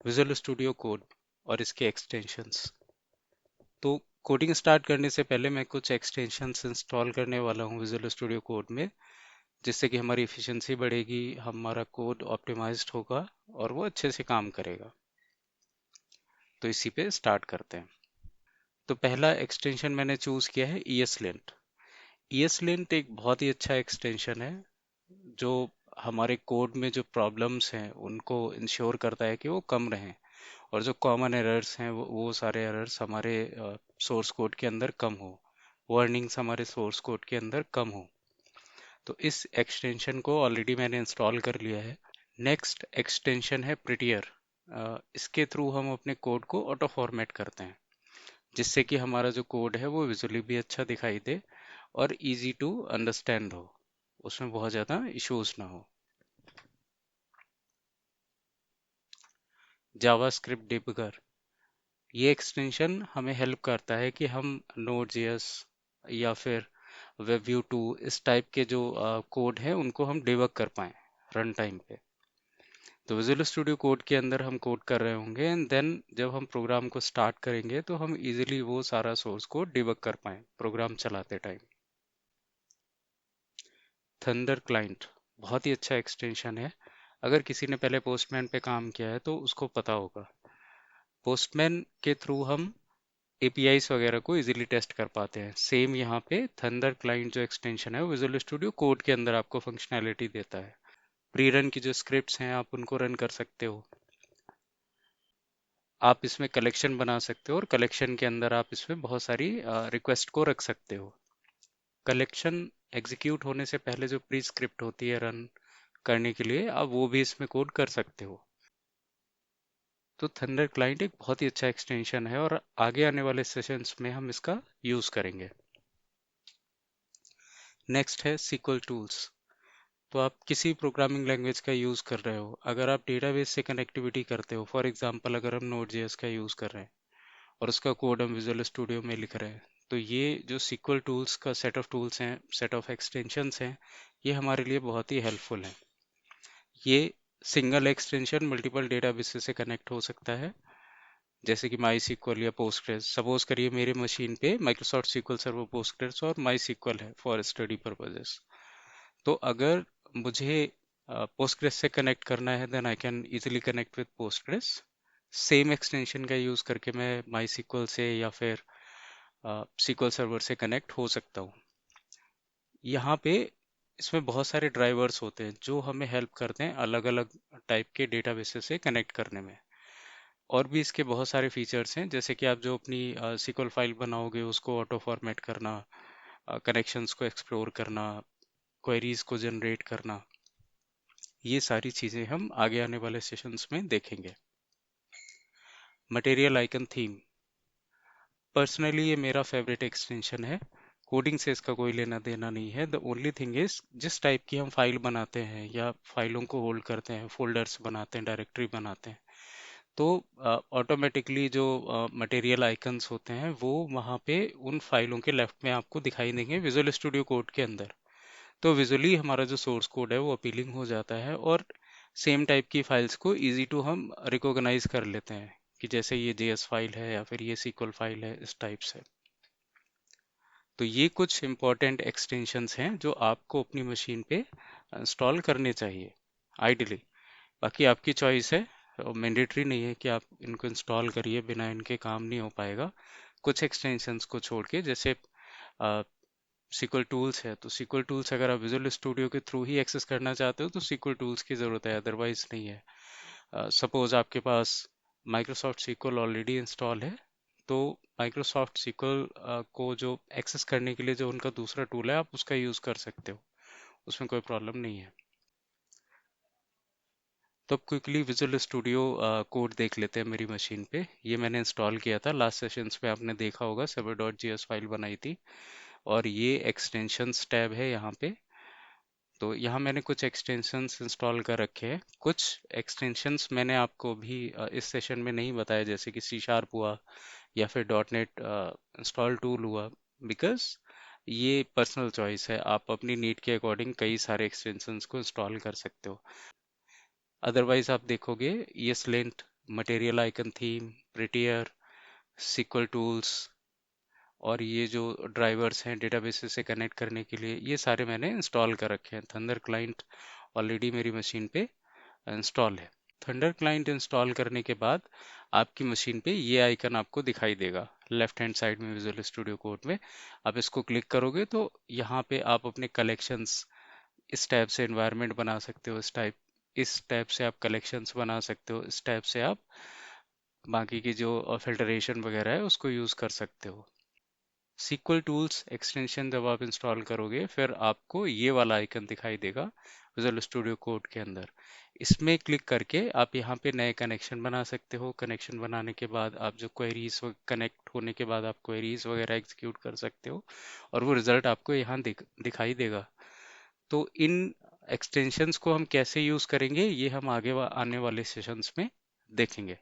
Visual studio code और इसके extensions. तो कोडिंग स्टार्ट करने से पहले मैं कुछ एक्सटेंशंस इंस्टॉल करने वाला हूँ विजुअल स्टूडियो कोड में, जिससे कि हमारी एफिशिएंसी बढ़ेगी, हमारा कोड ऑप्टिमाइज्ड होगा और वो अच्छे से काम करेगा। तो इसी पे स्टार्ट करते हैं। तो पहला एक्सटेंशन मैंने चूज किया है ESLint। ESLint एक बहुत ही अच्छा एक्सटेंशन है जो हमारे कोड में जो प्रॉब्लम्स हैं उनको इंश्योर करता है कि वो कम रहें, और जो कॉमन एरर्स हैं वो सारे एरर्स हमारे सोर्स कोड के अंदर कम हो, वार्निंग्स हमारे सोर्स कोड के अंदर कम हो। तो इस एक्सटेंशन को ऑलरेडी मैंने इंस्टॉल कर लिया है। नेक्स्ट एक्सटेंशन है प्रिटियर। इसके थ्रू हम अपने कोड को ऑटो फॉर्मेट करते हैं, जिससे कि हमारा जो कोड है वो विजुअली भी अच्छा दिखाई दे और इजी टू अंडरस्टैंड हो, उसमें बहुत ज़्यादा इश्यूज ना हो। जावास्क्रिप्ट डिबगर, ये एक्सटेंशन हमें हेल्प करता है कि हम Node.js या फिर WebView 2 इस टाइप के जो कोड हैं उनको हम डिबग कर पाएं रन टाइम पे। तो विजुअल स्टूडियो कोड के अंदर हम कोड कर रहे होंगे एंड देन जब हम प्रोग्राम को स्टार्ट करेंगे तो हम इजीली वो सारा सोर्स कोड डिबग कर पाएं प्रोग्राम चलाते टाइम। थंडर क्लाइंट बहुत ही अच्छा एक्सटेंशन है। अगर किसी ने पहले पोस्टमैन पे काम किया है तो उसको पता होगा। पोस्टमैन के थ्रू हम एपीआईज वगैरह को इजीली टेस्ट कर पाते हैं। सेम यहाँ पे थंडर क्लाइंट जो एक्सटेंशन है वो विजुअल स्टूडियो कोड के अंदर आपको फंक्शनैलिटी देता है। प्री रन की जो स्क्रिप्ट्स हैं आप उनको रन कर सकते हो। आप इसमें कलेक्शन बना सकते हो और कलेक्शन के अंदर आप इसमें बहुत सारी रिक्वेस्ट को रख सकते हो। कलेक्शन एग्जीक्यूट होने से पहले जो प्री स्क्रिप्ट होती है रन करने के लिए, आप वो भी इसमें कोड कर सकते हो। तो थंडर क्लाइंट एक बहुत ही अच्छा एक्सटेंशन है और आगे आने वाले सेशंस में हम इसका यूज करेंगे। नेक्स्ट है SQL टूल्स। तो आप किसी प्रोग्रामिंग लैंग्वेज का यूज़ कर रहे हो, अगर आप डेटाबेस से कनेक्टिविटी करते हो, फॉर एग्जांपल अगर हम Node.js का यूज़ कर रहे हैं और उसका कोड हम विजुअल स्टूडियो में लिख रहे हैं, तो ये जो SQL टूल्स का सेट ऑफ टूल्स हैं, सेट ऑफ एक्सटेंशंस हैं, ये हमारे लिए बहुत ही हेल्पफुल हैं। ये सिंगल एक्सटेंशन मल्टीपल डेटाबेसेस से कनेक्ट हो सकता है, जैसे कि माई सिक्वल या पोस्टग्रेस। सपोज करिए मेरे मशीन पे माइक्रोसॉफ्ट SQL सर्वर पोस्टग्रेस और माई सिक्वल है फॉर स्टडी पर्पजेस। तो अगर मुझे पोस्टग्रेस से कनेक्ट करना है then I can easily connect with Postgres. Same extension का यूज करके मैं माई सिक्वल से या फिर SQL सर्वर से कनेक्ट हो सकता हूँ। यहाँ पे इसमें बहुत सारे ड्राइवर्स होते हैं जो हमें हेल्प करते हैं अलग अलग टाइप के डेटाबेसेस से कनेक्ट करने में। और भी इसके बहुत सारे फीचर्स हैं, जैसे कि आप जो अपनी SQL फाइल बनाओगे उसको ऑटो फॉर्मेट करना, कनेक्शंस को एक्सप्लोर करना, क्वेरीज को जनरेट करना, ये सारी चीज़ें हम आगे आने वाले सेशंस में देखेंगे। मटेरियल आइकन थीम, पर्सनली ये मेरा फेवरेट एक्सटेंशन है। कोडिंग से इसका कोई लेना देना नहीं है। द ओनली थिंग इज जिस टाइप की हम फाइल बनाते हैं या फाइलों को होल्ड करते हैं, फोल्डर्स बनाते हैं, डायरेक्टरी बनाते हैं, तो ऑटोमेटिकली जो मटेरियल आइकन्स होते हैं वो वहाँ पे उन फाइलों के लेफ्ट में आपको दिखाई देंगे विजुअल स्टूडियो कोड के अंदर। तो विजुअली हमारा जो सोर्स कोड है वो अपीलिंग हो जाता है और सेम टाइप की फाइल्स को इजी टू हम रिकॉग्नाइज कर लेते हैं कि जैसे ये JS फाइल है या फिर ये SQL फाइल है, इस टाइप से। तो ये कुछ इंपॉर्टेंट एक्सटेंशंस हैं जो आपको अपनी मशीन पे इंस्टॉल करने चाहिए आइडियली। बाकी आपकी चॉइस है, मैंडेटरी नहीं है कि आप इनको इंस्टॉल करिए, बिना इनके काम नहीं हो पाएगा। कुछ एक्सटेंशंस को छोड़ के, जैसे SQL टूल्स है, तो SQL टूल्स अगर आप विजुअल स्टूडियो के थ्रू ही एक्सेस करना चाहते हो तो SQL टूल्स की ज़रूरत है, अदरवाइज नहीं है। सपोज आपके पास माइक्रोसॉफ्ट SQL ऑलरेडी इंस्टॉल है, तो माइक्रोसॉफ्ट SQL को जो एक्सेस करने के लिए जो उनका दूसरा टूल है आप उसका यूज़ कर सकते हो, उसमें कोई प्रॉब्लम नहीं है। तो अब क्विकली विजुअल स्टूडियो कोड देख लेते हैं मेरी मशीन पे। ये मैंने इंस्टॉल किया था लास्ट सेशंस में, आपने देखा होगा server.js फाइल बनाई थी, और ये एक्सटेंशंस टैब है यहाँ पे। तो यहाँ मैंने कुछ एक्सटेंशंस इंस्टॉल कर रखे हैं। कुछ एक्सटेंशंस मैंने आपको भी इस सेशन में नहीं बताया, जैसे कि C# हुआ या फिर .NET इंस्टॉल टूल हुआ, बिकॉज ये पर्सनल चॉइस है, आप अपनी नीड के अकॉर्डिंग कई सारे एक्सटेंशंस को इंस्टॉल कर सकते हो। अदरवाइज आप देखोगे ESLint material icon theme, prettier, SQL tools, और ये जो ड्राइवर्स हैं डेटाबेसेस से कनेक्ट करने के लिए, ये सारे मैंने इंस्टॉल कर रखे हैं। थंडर क्लाइंट ऑलरेडी मेरी मशीन पे इंस्टॉल है। थंडर क्लाइंट इंस्टॉल करने के बाद आपकी मशीन पे ये आइकन आपको दिखाई देगा लेफ्ट हैंड साइड में विजुअल स्टूडियो कोड में। आप इसको क्लिक करोगे तो यहाँ पे आप अपने कलेक्शंस, इस टैब से एनवायरनमेंट बना सकते हो, इस टैब से आप कलेक्शंस बना सकते हो, इस टैब से आप बाकी की जो फिल्टरेशन वगैरह है उसको यूज कर सकते हो। SQL टूल्स एक्सटेंशन जब आप इंस्टॉल करोगे फिर आपको ये वाला आइकन दिखाई देगा विजुअल स्टूडियो कोड के अंदर। इसमें क्लिक करके आप यहाँ पे नए कनेक्शन बना सकते हो। कनेक्शन बनाने के बाद आप जो क्वेरीज, कनेक्ट होने के बाद आप क्वेरीज वगैरह एग्जीक्यूट कर सकते हो और वो रिजल्ट आपको यहाँ दिखाई देगा। तो इन एक्सटेंशंस को हम कैसे यूज करेंगे ये हम आगे आने वाले सेशंस में देखेंगे।